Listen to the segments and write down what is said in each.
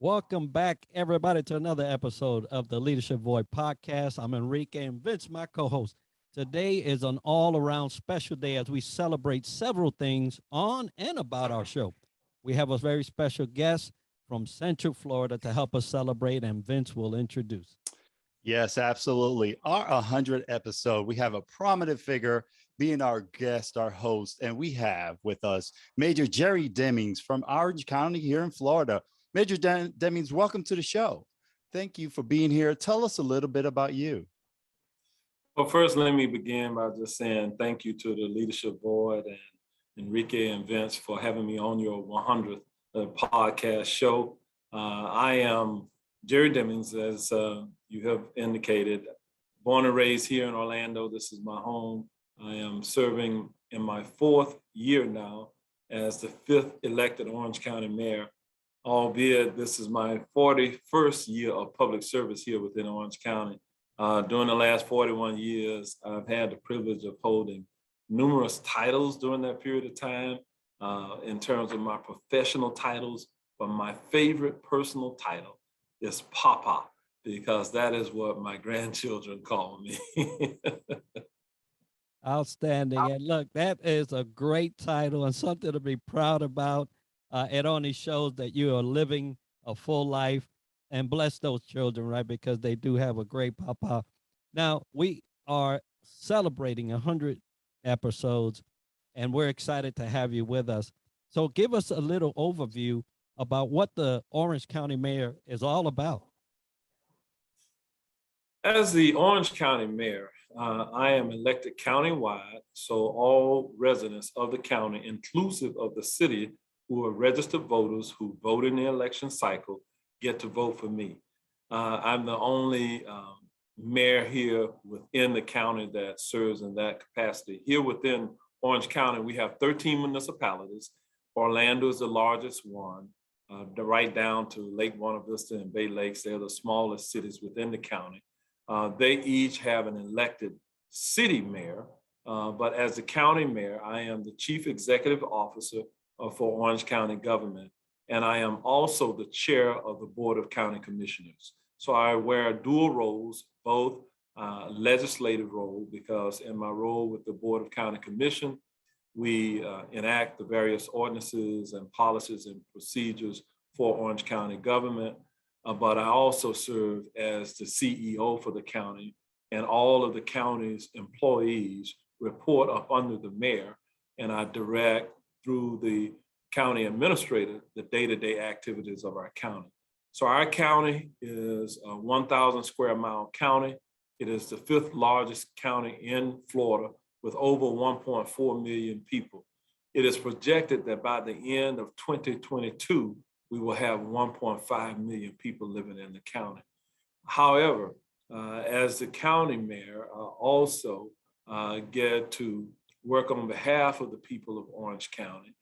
Welcome back, everybody, to another episode of the Leadership Void podcast. I'm Enrique and Vince, my co host. Today is an all around special day as we celebrate several things on and about our show. We have a very special guest from Central Florida to help us celebrate, and Vince will introduce. Yes, absolutely. Our 100th episode, we have a prominent figure being our guest, our host, and we have with us Major Jerry Demings from Orange County here in Florida. Major Demings, welcome to the show. Thank you for being here. Tell us a little bit about you. Well, first, let me begin by just saying thank you to the Leadership Board and Enrique and Vince for having me on your 100th podcast show. I am Jerry Demings, as you have indicated, born and raised here in Orlando. This is my home. I am serving in my fourth year now as the fifth elected Orange County mayor, albeit this is my 41st year of public service here within Orange County. During the last 41 years, I've had the privilege of holding numerous titles during that period of time in terms of my professional titles, but my favorite personal title is Papa, because that is what my grandchildren call me. Outstanding. And look, that is a great title and something to be proud about. It only shows that you are living a full life and bless those children, right? Because they do have a great papa. Now, we are celebrating 100 episodes, and we're excited to have you with us. So give us a little overview about what the Orange County Mayor is all about. As the Orange County Mayor, I am elected countywide, so all residents of the county, inclusive of the city, who are registered voters who vote in the election cycle, get to vote for me. I'm the only mayor here within the county that serves in that capacity. Here within Orange County, we have 13 municipalities. Orlando is the largest one, right down to Lake Buena Vista and Bay Lakes. They're the smallest cities within the county. They each have an elected city mayor, but as the county mayor, I am the chief executive officer for Orange County government, and I am also the chair of the Board of County Commissioners. So I wear dual roles, both legislative role, because in my role with the Board of County Commission, we enact the various ordinances and policies and procedures for Orange County government. But I also serve as the CEO for the county, and all of the county's employees report up under the mayor, and I direct through the county administrator the day-to-day activities of our county. So our county is a 1,000 square mile county. It is the fifth largest county in Florida with over 1.4 million people. It is projected that by the end of 2022, we will have 1.5 million people living in the county. However, as the county mayor, I also get to work on behalf of the people of Orange County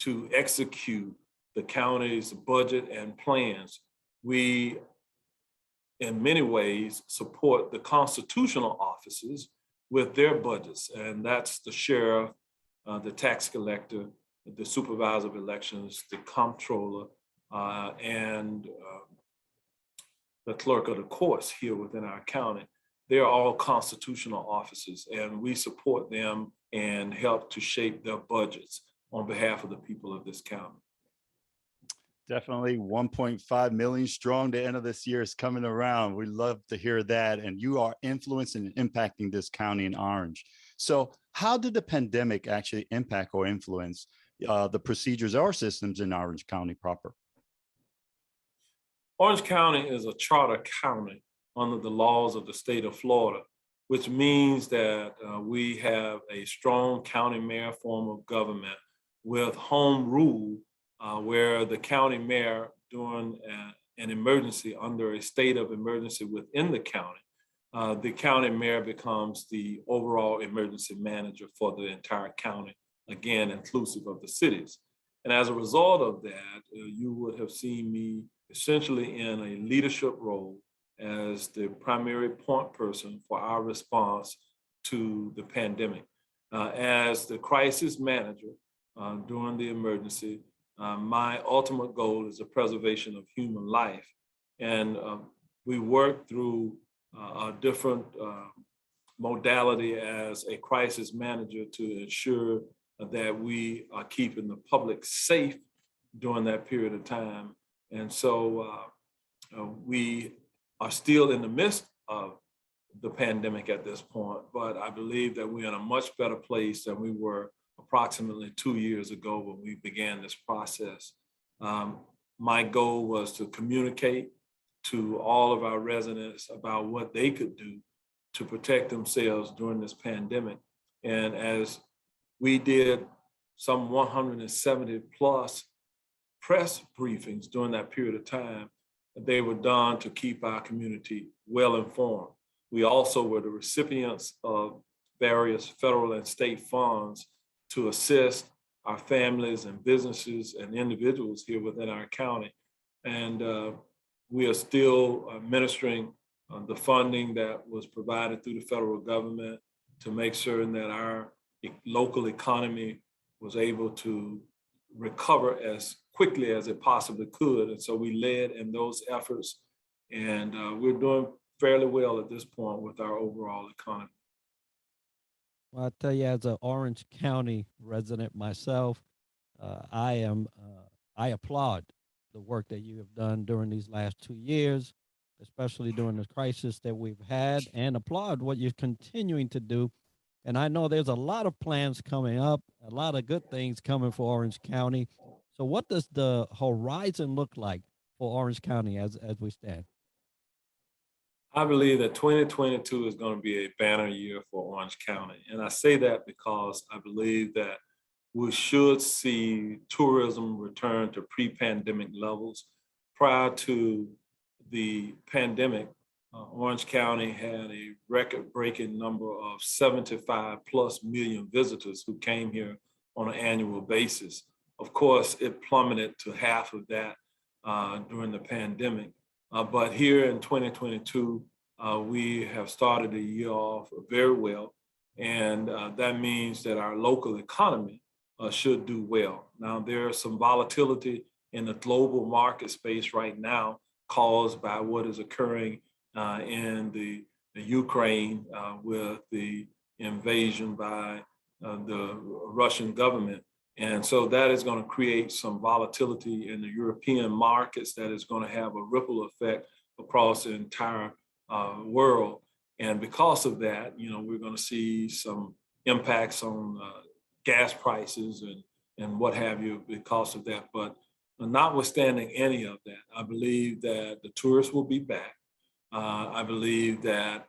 to execute the county's budget and plans. We, in many ways, support the constitutional offices with their budgets, and that's the sheriff, the tax collector, the supervisor of elections, the comptroller, and the clerk of the courts here within our county. They're all constitutional offices, and we support them and help to shape their budgets on behalf of the people of this county. Definitely 1.5 million strong. The end of this year is coming around. We love to hear that. And you are influencing and impacting this county in Orange. So how did the pandemic actually impact or influence the procedures or systems in Orange County proper? Orange County is a charter county under the laws of the state of Florida, which means that we have a strong county mayor form of government with home rule, where the county mayor, during an emergency, under a state of emergency within the county mayor becomes the overall emergency manager for the entire county, again, inclusive of the cities. And as a result of that, you would have seen me essentially in a leadership role as the primary point person for our response to the pandemic. As the crisis manager during the emergency, My ultimate goal is the preservation of human life. And we work through a different modality as a crisis manager to ensure that we are keeping the public safe during that period of time. And so we are still in the midst of the pandemic at this point, but I believe that we're in a much better place than we were approximately 2 years ago when we began this process. My goal was to communicate to all of our residents about what they could do to protect themselves during this pandemic. And as we did some 170 plus press briefings during that period of time, they were done to keep our community well informed. We also were the recipients of various federal and state funds to assist our families and businesses and individuals here within our county. And we are still administering the funding that was provided through the federal government to make certain that our local economy was able to recover as quickly as it possibly could. And so we led in those efforts, and we're doing fairly well at this point with our overall economy. Well, I tell you, as an Orange County resident myself, I applaud the work that you have done during these last 2 years, especially during the crisis that we've had, and applaud what you're continuing to do. And I know there's a lot of plans coming up, a lot of good things coming for Orange County. So what does the horizon look like for Orange County as we stand? I believe that 2022 is going to be a banner year for Orange County. And I say that because I believe that we should see tourism return to pre-pandemic levels. Prior to the pandemic, Orange County had a record-breaking number of 75 plus million visitors who came here on an annual basis. Of course, it plummeted to half of that during the pandemic. But here in 2022, we have started the year off very well. And that means that our local economy should do well. Now, there's some volatility in the global market space right now caused by what is occurring in the Ukraine with the invasion by the Russian government. And so that is going to create some volatility in the European markets that is going to have a ripple effect across the entire world. And because of that, we're going to see some impacts on gas prices and what have you because of that. But notwithstanding any of that, I believe that the tourists will be back. I believe that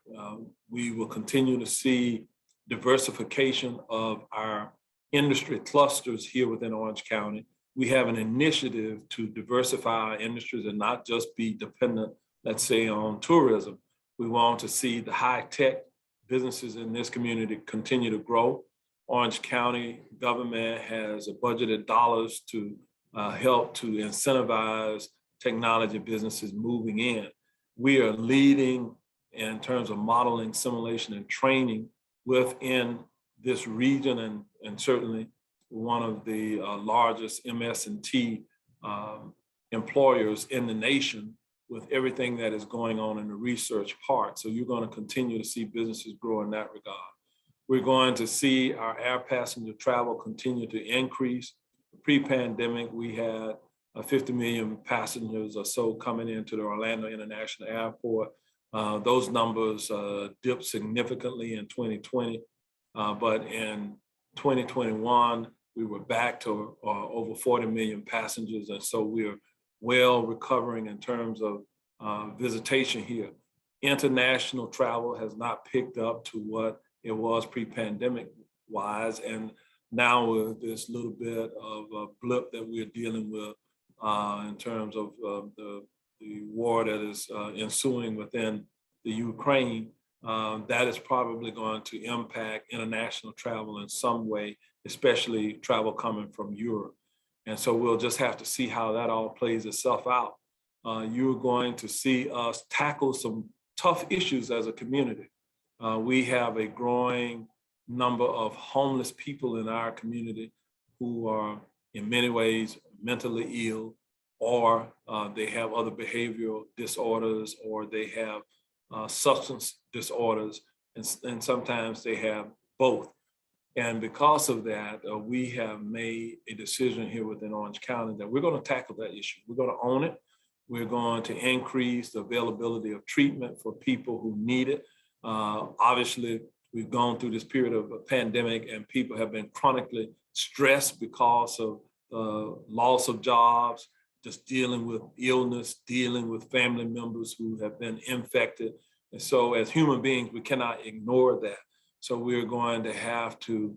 we will continue to see diversification of our industry clusters here within Orange County. We have an initiative to diversify our industries and not just be dependent, let's say, on tourism. We want to see the high-tech businesses in this community continue to grow. Orange County government has budgeted dollars to help to incentivize technology businesses moving in. We are leading in terms of modeling, simulation, and training within this region, and certainly one of the largest MS&T employers in the nation with everything that is going on in the research part. So you're going to continue to see businesses grow in that regard. We're going to see our air passenger travel continue to increase. Pre-pandemic, we had 50 million passengers or so coming into the Orlando International Airport. Those numbers dipped significantly in 2020. But in 2021, we were back to over 40 million passengers. And so we're well recovering in terms of visitation here. International travel has not picked up to what it was pre-pandemic wise. And now with this little bit of a blip that we're dealing with in terms of the war that is ensuing within the Ukraine, that is probably going to impact international travel in some way, especially travel coming from Europe. And so we'll just have to see how that all plays itself out. You're going to see us tackle some tough issues as a community. We have a growing number of homeless people in our community who are in many ways mentally ill, or they have other behavioral disorders, or they have substance disorders, and sometimes they have both. And because of that, we have made a decision here within Orange County that we're going to tackle that issue. We're going to own it. We're going to increase the availability of treatment for people who need it. Obviously, we've gone through this period of a pandemic, and people have been chronically stressed because of loss of jobs, just dealing with illness, dealing with family members who have been infected. And so as human beings, we cannot ignore that. So we're going to have to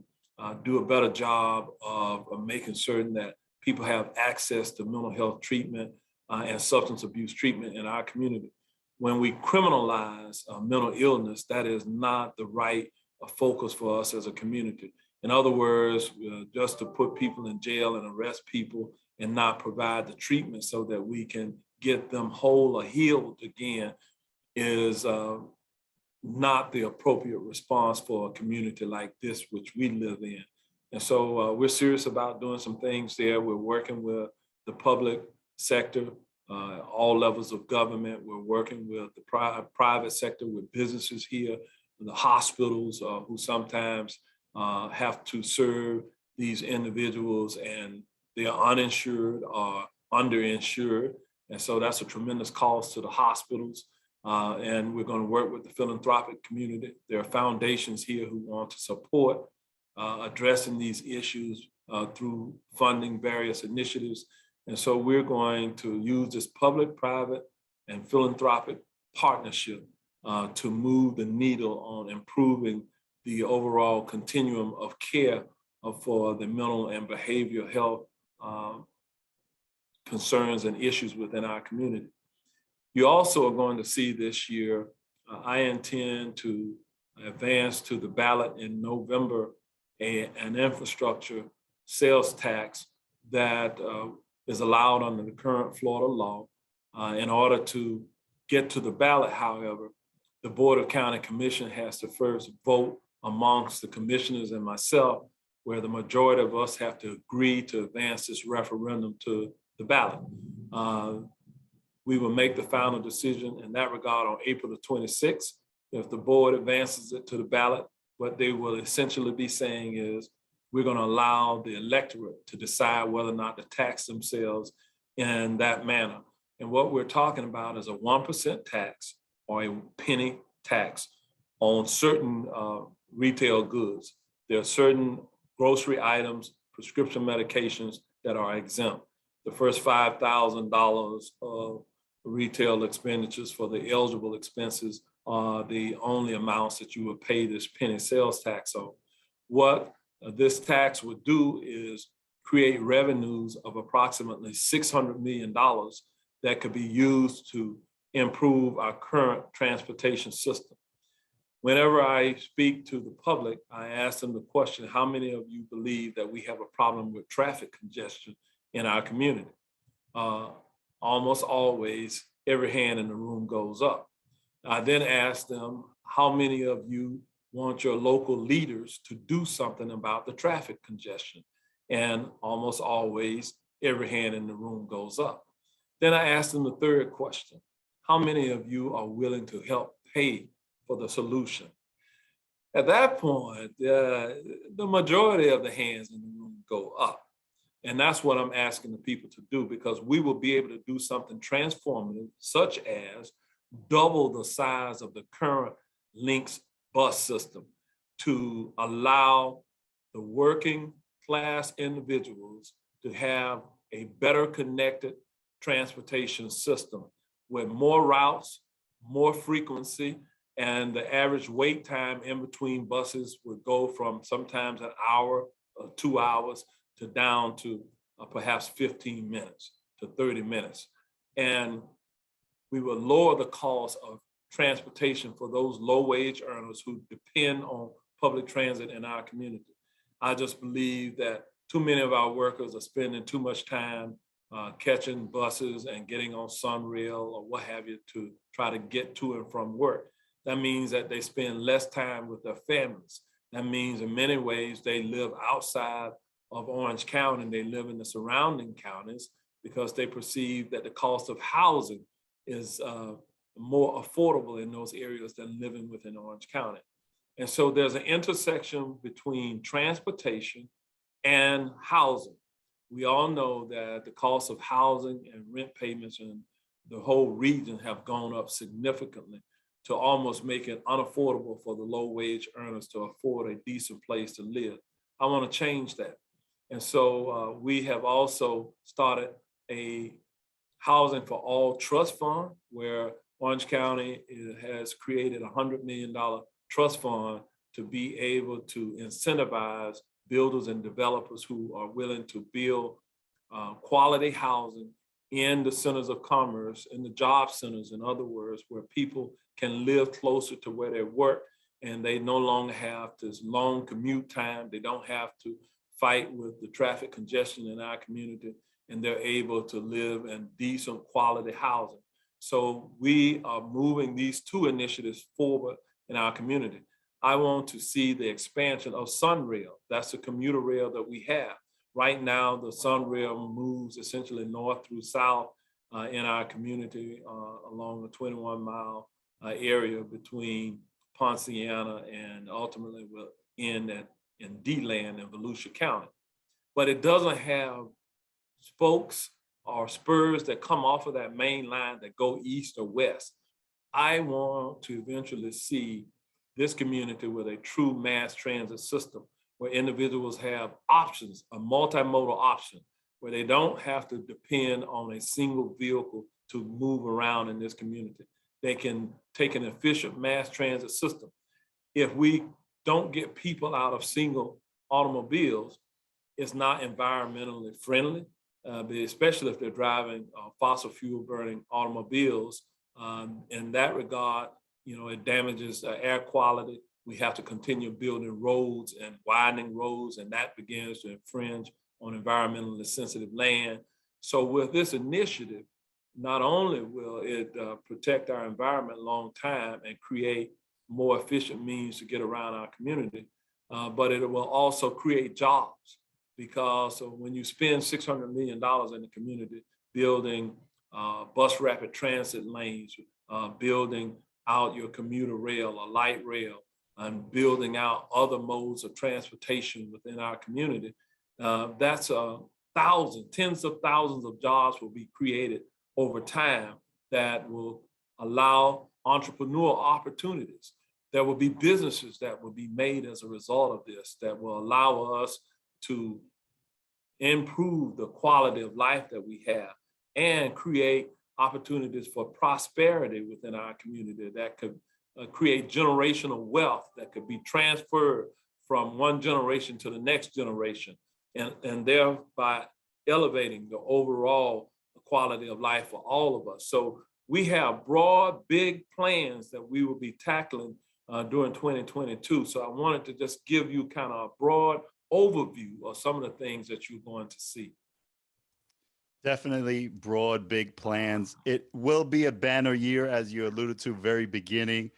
do a better job of making certain that people have access to mental health treatment and substance abuse treatment in our community. When we criminalize mental illness, that is not the right focus for us as a community. In other words, just to put people in jail and arrest people and not provide the treatment so that we can get them whole or healed again is not the appropriate response for a community like this, which we live in. And so we're serious about doing some things there. We're working with the public sector, all levels of government. We're working with the private sector, with businesses here, the hospitals who sometimes have to serve these individuals, and they are uninsured or underinsured. And so that's a tremendous cost to the hospitals. And we're going to work with the philanthropic community. There are foundations here who want to support addressing these issues through funding various initiatives. And so we're going to use this public, private, and philanthropic partnership to move the needle on improving the overall continuum of care for the mental and behavioral health concerns and issues within our community. You also are going to see this year, I intend to advance to the ballot in November an infrastructure sales tax that is allowed under the current Florida law. In order to get to the ballot, however, the Board of County Commission has to first vote amongst the commissioners and myself, where the majority of us have to agree to advance this referendum to the ballot. We will make the final decision in that regard on April the 26th. If the board advances it to the ballot, what they will essentially be saying is, we're going to allow the electorate to decide whether or not to tax themselves in that manner. And what we're talking about is a 1% tax or a penny tax on certain retail goods. There are certain grocery items, prescription medications that are exempt. The first $5,000 of retail expenditures for the eligible expenses are the only amounts that you would pay this penny sales tax on. What this tax would do is create revenues of approximately $600 million that could be used to improve our current transportation system. Whenever I speak to the public, I ask them the question, how many of you believe that we have a problem with traffic congestion in our community? Almost always, every hand in the room goes up. I then ask them, how many of you want your local leaders to do something about the traffic congestion? And almost always, every hand in the room goes up. Then I ask them the third question, how many of you are willing to help pay for the solution? At that point, the majority of the hands in the room go up. And that's what I'm asking the people to do, because we will be able to do something transformative, such as double the size of the current Lynx bus system to allow the working class individuals to have a better connected transportation system with more routes, more frequency, and the average wait time in between buses would go from sometimes an hour or 2 hours to down to perhaps 15 minutes to 30 minutes. And we will lower the cost of transportation for those low-wage earners who depend on public transit in our community. I just believe that too many of our workers are spending too much time catching buses and getting on Sunrail or what have you to try to get to and from work. That means that they spend less time with their families. That means in many ways they live outside of Orange County. They live in the surrounding counties because they perceive that the cost of housing is more affordable in those areas than living within Orange County. And so there's an intersection between transportation and housing. We all know that the cost of housing and rent payments in the whole region have gone up significantly to almost make it unaffordable for the low wage earners to afford a decent place to live. I want to change that. And so we have also started a Housing for All trust fund, where Orange County has created a $100 million trust fund to be able to incentivize builders and developers who are willing to build quality housing in the centers of commerce, in the job centers, in other words, where people can live closer to where they work and they no longer have this long commute time. They don't have to fight with the traffic congestion in our community, and they're able to live in decent quality housing. So we are moving these two initiatives forward in our community. I want to see the expansion of Sunrail. That's the commuter rail that we have. Right now, the Sunrail moves essentially north through south in our community along the 21-mile area between Ponciana and ultimately will end in D-Land in Volusia County. But it doesn't have spokes or spurs that come off of that main line that go east or west. I want to eventually see this community with a true mass transit system where individuals have options, a multimodal option, where they don't have to depend on a single vehicle to move around in this community. They can take an efficient mass transit system. If we don't get people out of single automobiles, it's not environmentally friendly, especially if they're driving fossil fuel burning automobiles. In that regard, it damages air quality. We have to continue building roads and widening roads, and that begins to infringe on environmentally sensitive land. So with this initiative, not only will it protect our environment long time and create more efficient means to get around our community, but it will also create jobs, because when you spend $600 million in the community building bus rapid transit lanes, building out your commuter rail or light rail, and building out other modes of transportation within our community, that's tens of thousands of jobs will be created over time that will allow entrepreneurial opportunities. There will be businesses that will be made as a result of this that will allow us to improve the quality of life that we have and create opportunities for prosperity within our community that could create generational wealth that could be transferred from one generation to the next generation, and thereby elevating the overall quality of life for all of us. So we have broad, big plans that we will be tackling during 2022. So I wanted to just give you kind of a broad overview of some of the things that you're going to see. Definitely broad, big plans. It will be a banner year, as you alluded to very beginning.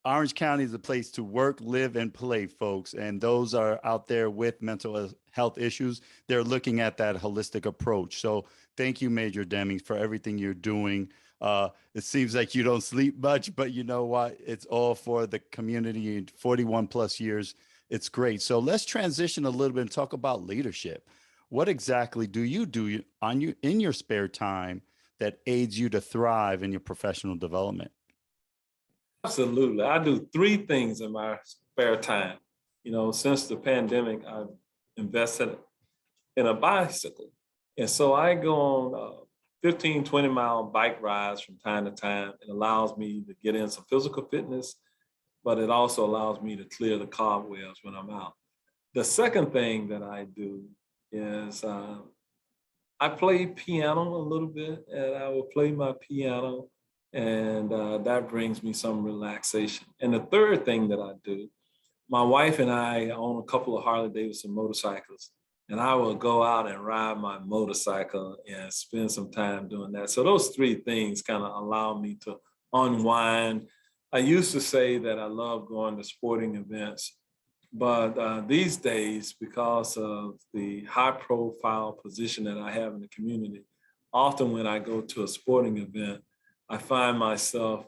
Orange County is a place to work, live, and play, folks. And those are out there with mental health issues. They're looking at that holistic approach. So thank you, Major Demings, for everything you're doing. It seems like you don't sleep much, but you know what? It's all for the community. In 41 plus years, it's great. So let's transition a little bit and talk about leadership. What exactly do you do in your spare time that aids you to thrive in your professional development? Absolutely. I do three things in my spare time. Since the pandemic, I've invested in a bicycle. And so I go on 15, 20-mile bike rides from time to time. It allows me to get in some physical fitness, but it also allows me to clear the cobwebs when I'm out. The second thing that I do is I play piano a little bit, and I will play my piano, and that brings me some relaxation. And the third thing that I do, my wife and I own a couple of Harley-Davidson motorcycles, and I will go out and ride my motorcycle and spend some time doing that. So those three things kind of allow me to unwind. I used to say that I love going to sporting events, But these days, because of the high profile position that I have in the community, often when I go to a sporting event, I find myself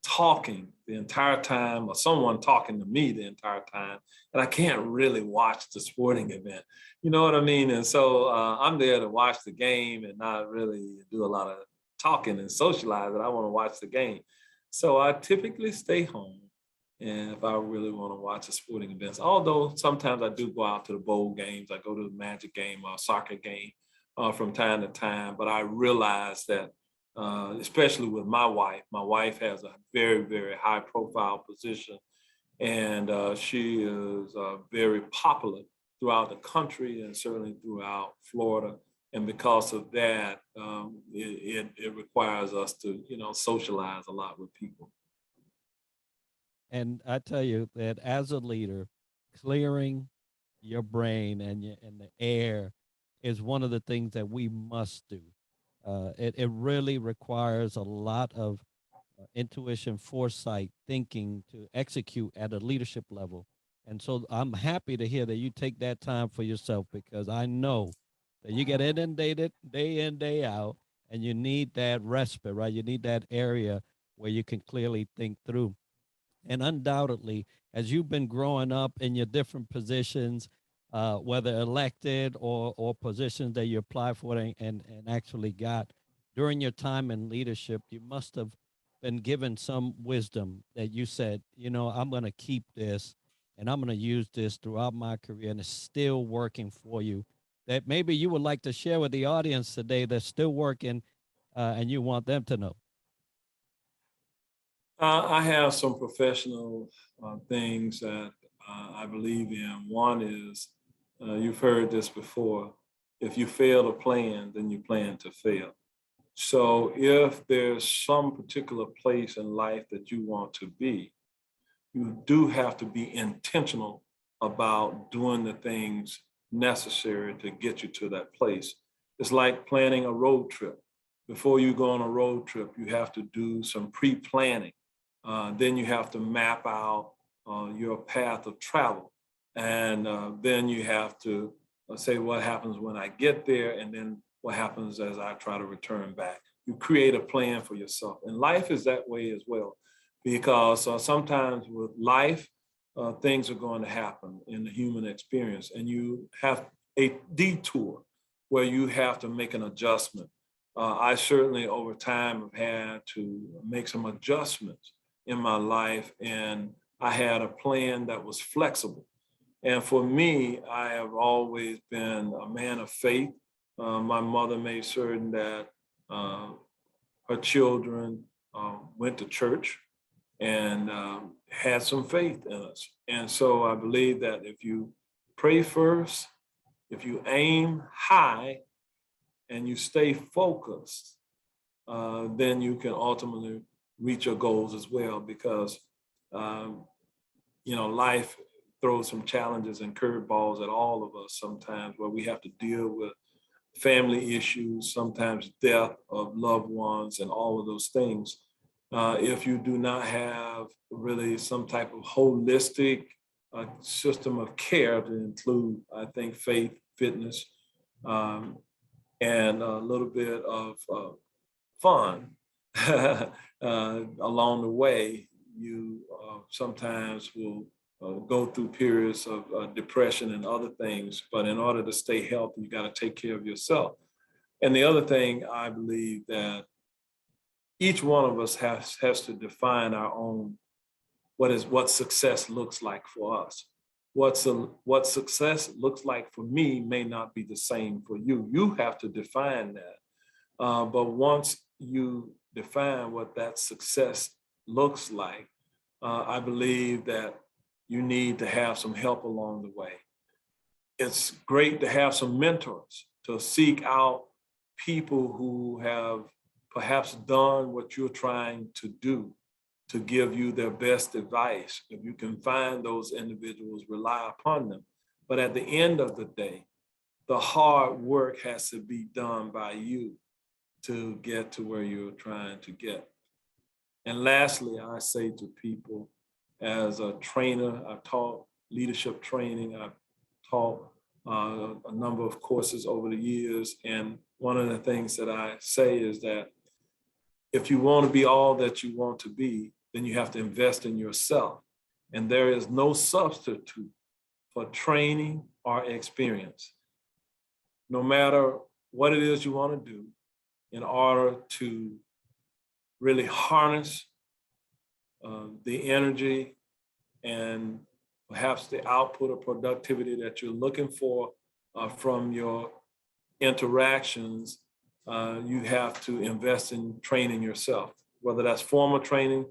talking the entire time or someone talking to me the entire time, and I can't really watch the sporting event. You know what I mean? And so I'm there to watch the game and not really do a lot of talking and socializing. I want to watch the game. So I typically stay home. And if I really want to watch the sporting events, although sometimes I do go out to the bowl games, I go to the Magic game or soccer game from time to time, but I realize that especially with my wife. My wife has a very, very high profile position, and she is very popular throughout the country and certainly throughout Florida. And because of that, it requires us to, socialize a lot with people. And I tell you that as a leader, clearing your brain and the air is one of the things that we must do. It really requires a lot of intuition, foresight, thinking to execute at a leadership level. And so I'm happy to hear that you take that time for yourself, because I know that you get inundated day in, day out, and you need that respite, right? You need that area where you can clearly think through. And undoubtedly, as you've been growing up in your different positions, whether elected or positions that you applied for and actually got during your time in leadership, you must have been given some wisdom that you said, I'm going to keep this and I'm going to use this throughout my career, and it's still working for you. That maybe you would like to share with the audience today that's still working, and you want them to know. I have some professional things that I believe in. One is, you've heard this before, if you fail to plan, then you plan to fail. So if there's some particular place in life that you want to be, you do have to be intentional about doing the things necessary to get you to that place. It's like planning a road trip. Before you go on a road trip, you have to do some pre-planning. Then you have to map out your path of travel. And then you have to say what happens when I get there, and then what happens as I try to return back. You create a plan for yourself. And life is that way as well, because sometimes with life, things are going to happen in the human experience, and you have a detour where you have to make an adjustment. I certainly over time have had to make some adjustments in my life, and I had a plan that was flexible. And for me, I have always been a man of faith. My mother made certain that her children went to church and had some faith in us. And so I believe that if you pray first, if you aim high, and you stay focused, then you can ultimately reach your goals as well. Because life throws some challenges and curveballs at all of us sometimes, where we have to deal with family issues, sometimes death of loved ones, and all of those things. If you do not have really some type of holistic system of care to include, I think, faith, fitness, and a little bit of fun along the way, you sometimes will go through periods of depression and other things. But in order to stay healthy, you got to take care of yourself. And the other thing, I believe that each one of us has to define our own what success looks like for us. What success looks like for me may not be the same for you. You have to define that. But once you define what that success looks like, I believe that you need to have some help along the way. It's great to have some mentors, to seek out people who have perhaps done what you're trying to do, to give you their best advice. If you can find those individuals, rely upon them. But at the end of the day, the hard work has to be done by you to get to where you're trying to get. And lastly, I say to people, as a trainer, I've taught leadership training. I've taught a number of courses over the years. And one of the things that I say is that if you want to be all that you want to be, then you have to invest in yourself. And there is no substitute for training or experience. No matter what it is you want to do, in order to really harness the energy and perhaps the output or productivity that you're looking for from your interactions, you have to invest in training yourself, whether that's formal training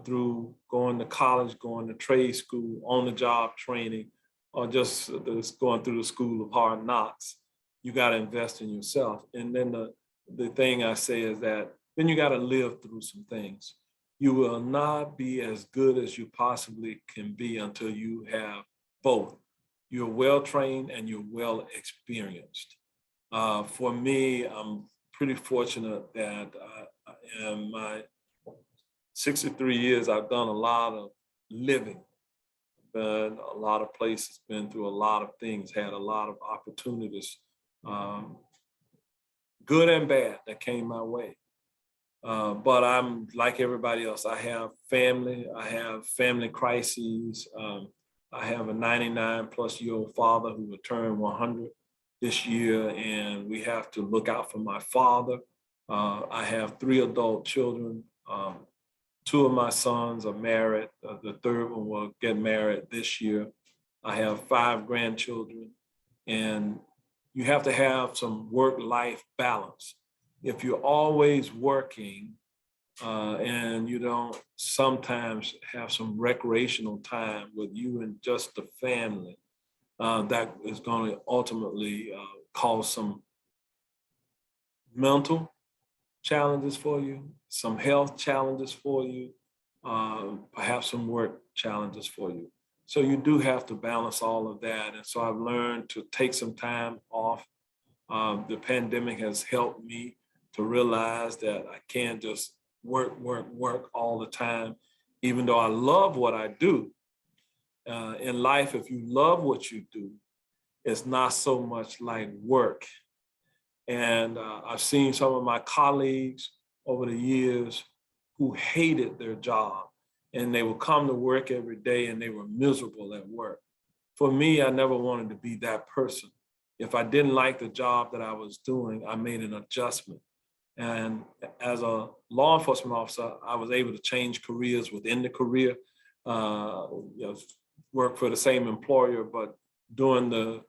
through going to college, going to trade school, on-the-job training, or just going through the school of hard knocks. You got to invest in yourself. And then the thing I say is that then you got to live through some things. You will not be as good as you possibly can be until you have both. You're well-trained and you're well-experienced. For me, I'm pretty fortunate that in my 63 years, I've done a lot of living, been a lot of places, been through a lot of things, had a lot of opportunities, good and bad, that came my way. But I'm like everybody else. I have family crises. I have a 99-plus-year-old father who will turn 100 this year, and we have to look out for my father. I have 3 adult children. 2 of my sons are married. The 3rd one will get married this year. I have 5 grandchildren, and you have to have some work-life balance. If you're always working and you don't sometimes have some recreational time with you and just the family, that is going to ultimately cause some mental challenges for you, some health challenges for you, perhaps some work challenges for you. So you do have to balance all of that. And so I've learned to take some time off. The pandemic has helped me to realize that I can't just work all the time, even though I love what I do. In life, if you love what you do, it's not so much like work. And I've seen some of my colleagues over the years who hated their job, and they would come to work every day and they were miserable at work. For me, I never wanted to be that person. If I didn't like the job that I was doing, I made an adjustment. And as a law enforcement officer, I was able to change careers within the career, work for the same employer, but during the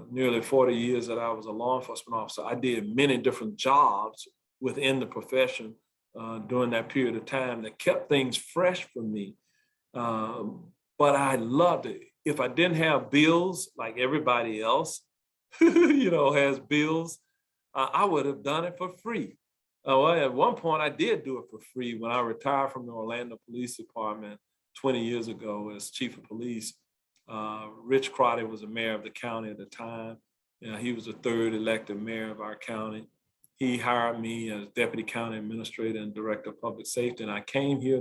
nearly 40 years that I was a law enforcement officer, I did many different jobs within the profession during that period of time that kept things fresh for me. But I loved it. If I didn't have bills like everybody else, has bills, I would have done it for free. Well, at one point I did do it for free when I retired from the Orlando Police Department 20 years ago as chief of police. Rich Crotty was the mayor of the county at the time. He was the 3rd elected mayor of our county. He hired me as deputy county administrator and director of public safety, and I came here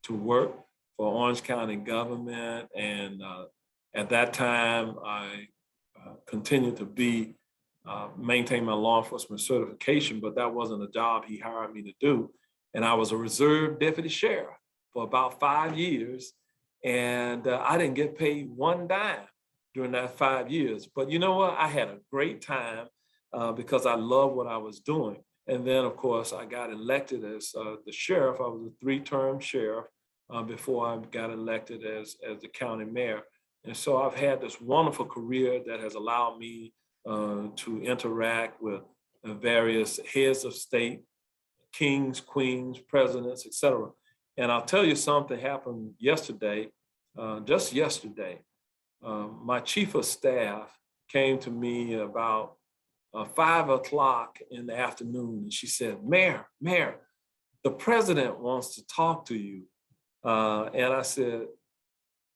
to work for Orange County government. And at that time, I continued to maintain my law enforcement certification, but that wasn't a job he hired me to do. And I was a reserve deputy sheriff for about 5 years. And I didn't get paid one dime during that 5 years. But you know what? I had a great time because I loved what I was doing. And then, of course, I got elected as the sheriff. I was a 3-term sheriff before I got elected as the county mayor. And so I've had this wonderful career that has allowed me to interact with various heads of state, kings, queens, presidents, et cetera. And I'll tell you something happened yesterday, just yesterday. My chief of staff came to me about 5 o'clock in the afternoon, and she said, Mayor, the president wants to talk to you. And I said,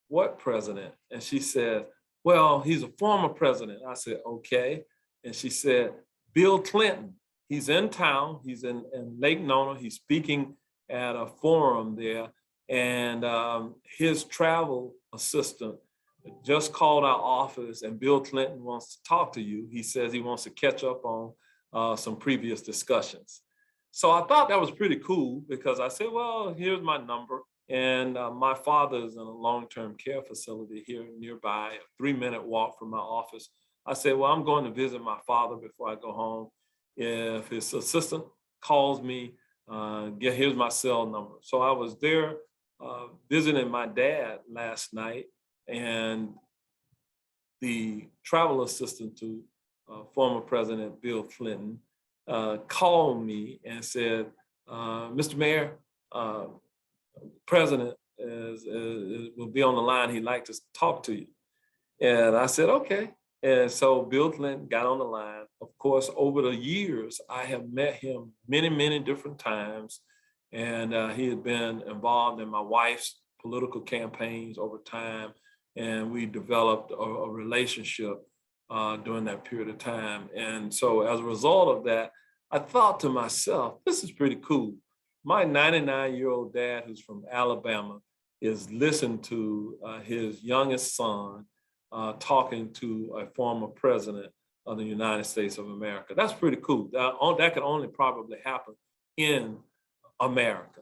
what president? And she said, well, he's a former president. I said, okay. And she said, Bill Clinton, he's in town. He's in Lake Nona. He's speaking at a forum there. And his travel assistant just called our office and Bill Clinton wants to talk to you. He says he wants to catch up on some previous discussions. So I thought that was pretty cool because I said, well, here's my number. And my father is in a long-term care facility here nearby, a 3-minute walk from my office. I said, well, I'm going to visit my father before I go home. If his assistant calls me, here's my cell number. So I was there visiting my dad last night, and the travel assistant to former President Bill Clinton called me and said, Mr. Mayor, President will be on the line. He'd like to talk to you. And I said, okay. And so Bill Clinton got on the line. Of course, over the years, I have met him many, many different times. And he had been involved in my wife's political campaigns over time. And we developed a relationship during that period of time. And so as a result of that, I thought to myself, this is pretty cool. My 99-year-old dad, who's from Alabama, is listening to his youngest son talking to a former president of the United States of America. That's pretty cool. That can only probably happen in America.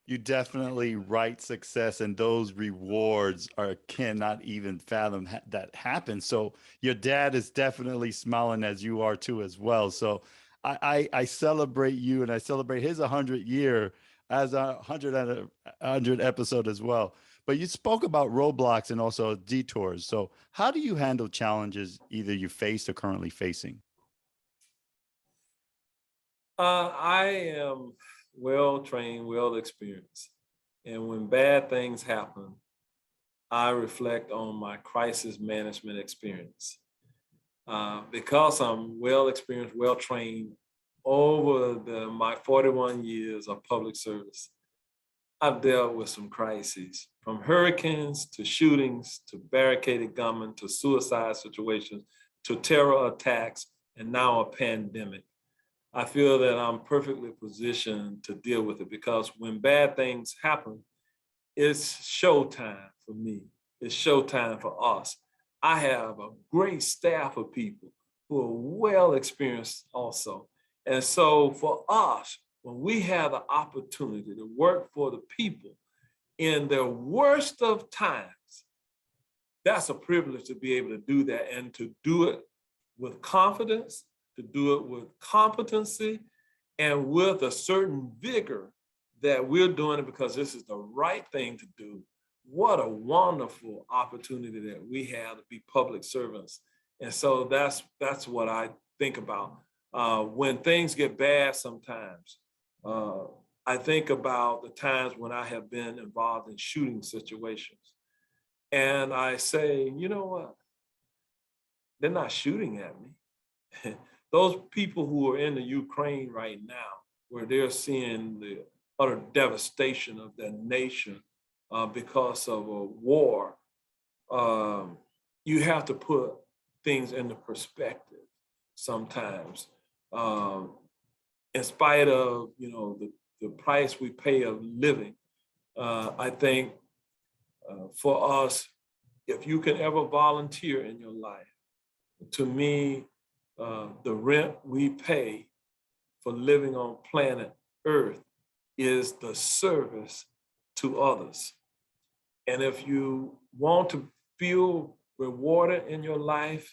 You definitely write success, and those rewards cannot even fathom that happen. So your dad is definitely smiling as you are too as well. So I celebrate you, and I celebrate his 100-year as a 100 episode as well. But you spoke about roadblocks and also detours. So how do you handle challenges either you faced or currently facing? I am well trained, well experienced. And when bad things happen, I reflect on my crisis management experience. Because I'm well experienced, well trained over my 41 years of public service, I've dealt with some crises, from hurricanes to shootings to barricaded gunmen to suicide situations to terror attacks and now a pandemic. I feel that I'm perfectly positioned to deal with it because when bad things happen, it's showtime for me. It's showtime for us. I have a great staff of people who are well experienced also. And so for us, when we have the opportunity to work for the people in their worst of times, that's a privilege to be able to do that and to do it with confidence, to do it with competency, and with a certain vigor that we're doing it because this is the right thing to do. What a wonderful opportunity that we have to be public servants. And so that's what I think about. When things get bad sometimes, I think about the times when I have been involved in shooting situations. And I say, you know what? They're not shooting at me. Those people who are in the Ukraine right now, where they're seeing the utter devastation of their nation because of a war, you have to put things into perspective sometimes. In spite of the price we pay of living, I think for us, if you can ever volunteer in your life, to me, the rent we pay for living on planet Earth is the service to others. And if you want to feel rewarded in your life,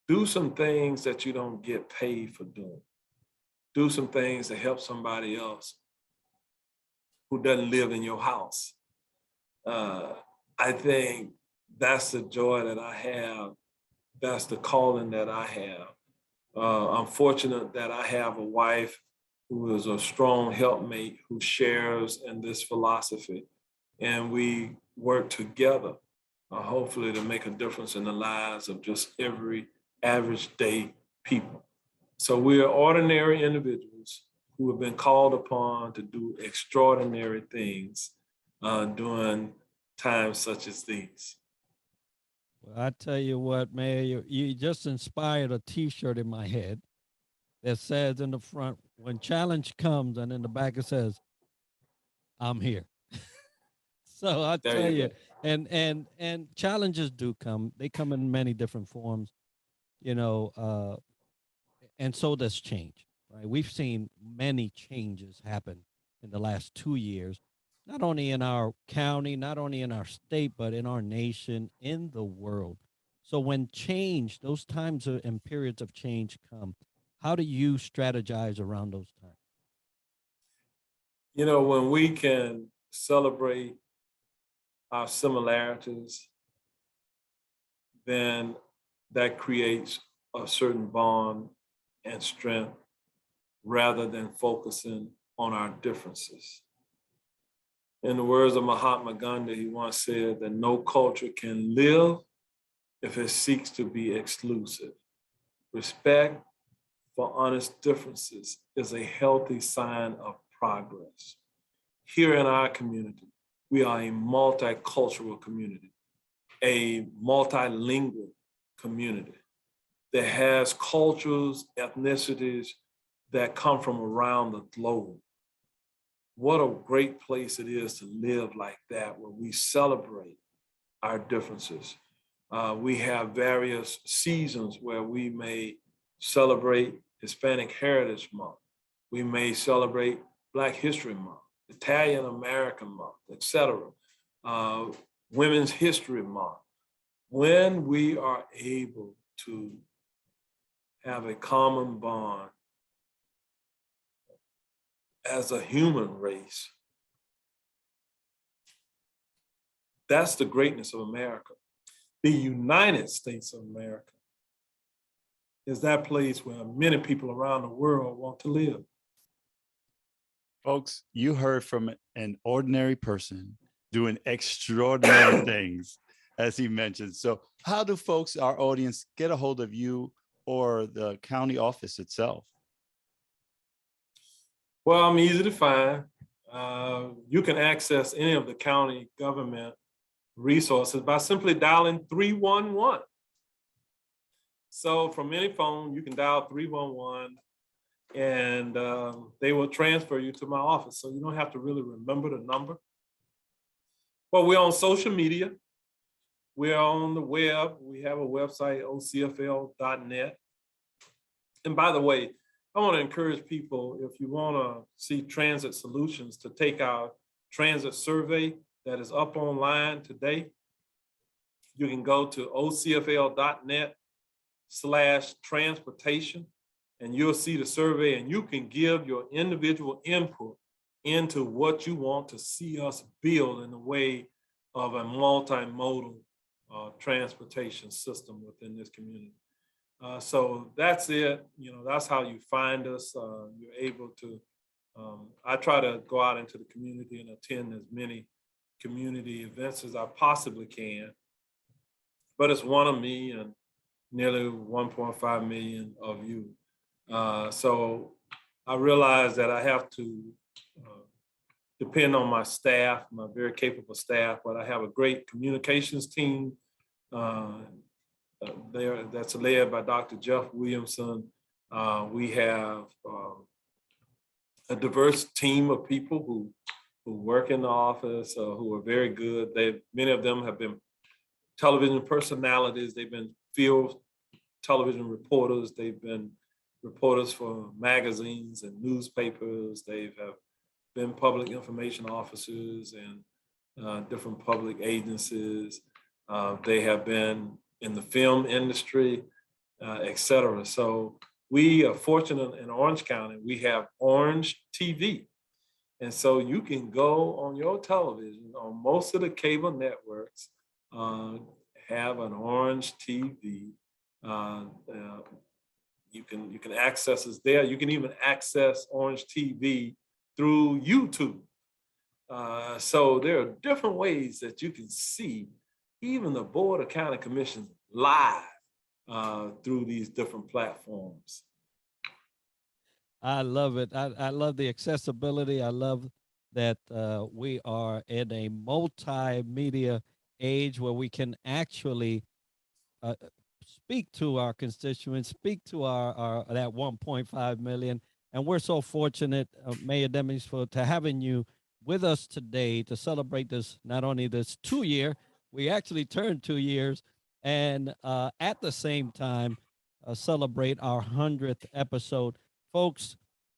do some things that you don't get paid for doing. Do some things to help somebody else who doesn't live in your house. I think that's the joy that I have. That's the calling that I have. I'm fortunate that I have a wife who is a strong helpmate who shares in this philosophy. And we work together, hopefully to make a difference in the lives of just every average day people. So we are ordinary individuals who have been called upon to do extraordinary things during times such as these. Well, I tell you what, Mayor, you just inspired a T-shirt in my head that says in the front, "When challenge comes," and in the back it says, "I'm here." So I There tell you you, go. and challenges do come. They come in many different forms, you know, and so does change, right? We've seen many changes happen in the last 2 years, not only in our county, not only in our state, but in our nation, in the world. So when change, those times and periods of change come, how do you strategize around those times? You know, when we can celebrate our similarities, then that creates a certain bond and strength rather than focusing on our differences. In the words of Mahatma Gandhi, he once said that no culture can live if it seeks to be exclusive. Respect for honest differences is a healthy sign of progress. Here in our community, we are a multicultural community, a multilingual community that has cultures, ethnicities that come from around the globe. What a great place it is to live like that, where we celebrate our differences. We have various seasons where we may celebrate Hispanic Heritage Month. We may celebrate Black History Month, Italian American Month, etc. Women's History Month. When we are able to have a common bond as a human race, that's the greatness of America. The United States of America is that place where many people around the world want to live. Folks, you heard from an ordinary person doing extraordinary things, as he mentioned. So how do folks, our audience, get a hold of you or the county office itself? Well, I'm easy to find. You can access any of the county government resources by simply dialing 311. So from any phone, you can dial 311 and they will transfer you to my office. So you don't have to really remember the number. Well, we're on social media. We're on the web. We have a website, ocfl.net. And by the way, I want to encourage people, if you want to see transit solutions, to take our transit survey that is up online today. You can go to ocfl.net/transportation, and you'll see the survey, and you can give your individual input into what you want to see us build in the way of a multimodal transportation system within this community. So that's it. You know, that's how you find us. You're able to, I try to go out into the community and attend as many community events as I possibly can. But it's one of me and nearly 1.5 million of you. So I realize that I have to depend on my staff, my very capable staff, but I have a great communications team that's led by Dr. Jeff Williamson. We have a diverse team of people who work in the office, who are very good. Many of them have been television personalities. They've been field television reporters. They've been reporters for magazines and newspapers. They have been public information officers and different public agencies. They have been in the film industry, et cetera. So we are fortunate in Orange County. We have Orange TV. And so you can go on your television on most of the cable networks, have an Orange TV. You can access us there. You can even access Orange TV through YouTube. So there are different ways that you can see even the Board of County Commissions live through these different platforms. I love it. I love the accessibility. I love that we are in a multimedia age where we can actually speak to our constituents, speak to our that 1.5 million. And we're so fortunate, Mayor Demings, to having you with us today to celebrate this, not only this 2 year, we actually turned 2 years, and at the same time, celebrate our 100th episode. Folks,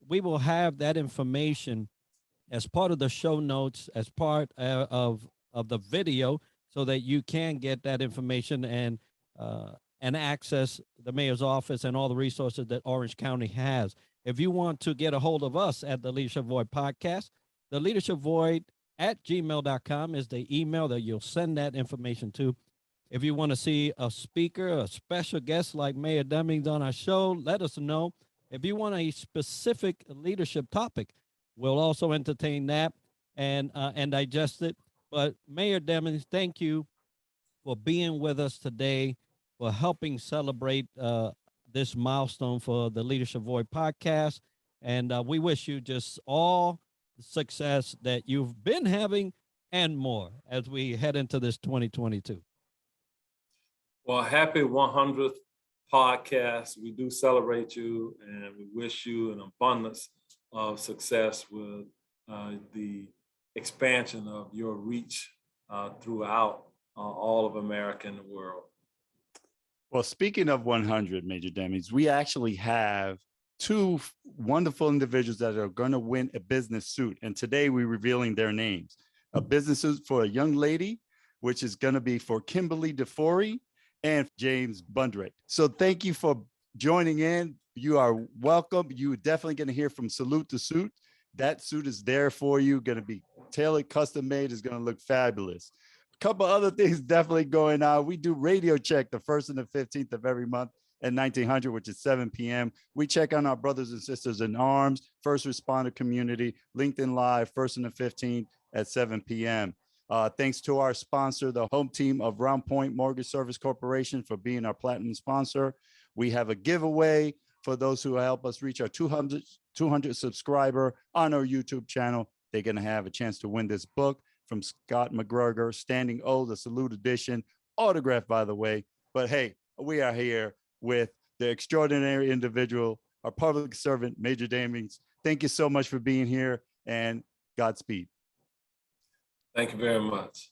we will have that information as part of the show notes, as part of the video, so that you can get that information and access the mayor's office and all the resources that Orange County has. If you want to get a hold of us at the Leadership Void podcast, the Leadership Void at gmail.com is the email that you'll send that information to. If you want to see a speaker, a special guest like Mayor Demings on our show, let us know. If you want a specific leadership topic, we'll also entertain that and digest it. But Mayor Demings, thank you for being with us today, for helping celebrate this milestone for the Leadership Void podcast. And we wish you just all the success that you've been having and more as we head into this 2022. Well, happy 100th podcast. We do celebrate you, and we wish you an abundance of success with the expansion of your reach throughout all of America and the world. Well, speaking of 100, Major Demings, we actually have two wonderful individuals that are going to win a business suit. And today we're revealing their names. A business suit for a young lady, which is going to be for Kimberly DeFori and James Bundrick. So thank you for joining in. You are welcome. You're definitely going to hear from Salute to Suit. That suit is there for you, going to be tailored, custom made. It's going to look fabulous. A couple other things definitely going on. We do Radio Check the 1st and the 15th of every month at 1900, which is 7 p.m. We check on our brothers and sisters in arms, first responder community, LinkedIn Live, 1st and the 15th at 7 p.m. Thanks to our sponsor, the home team of Round Point Mortgage Service Corporation, for being our platinum sponsor. We have a giveaway for those who help us reach our 200 subscriber on our YouTube channel. They're going to have a chance to win this book from Scott McGregor, Standing O, the Salute Edition, autographed, by the way. But hey, we are here with the extraordinary individual, our public servant, Major Demings. Thank you so much for being here, and Godspeed. Thank you very much.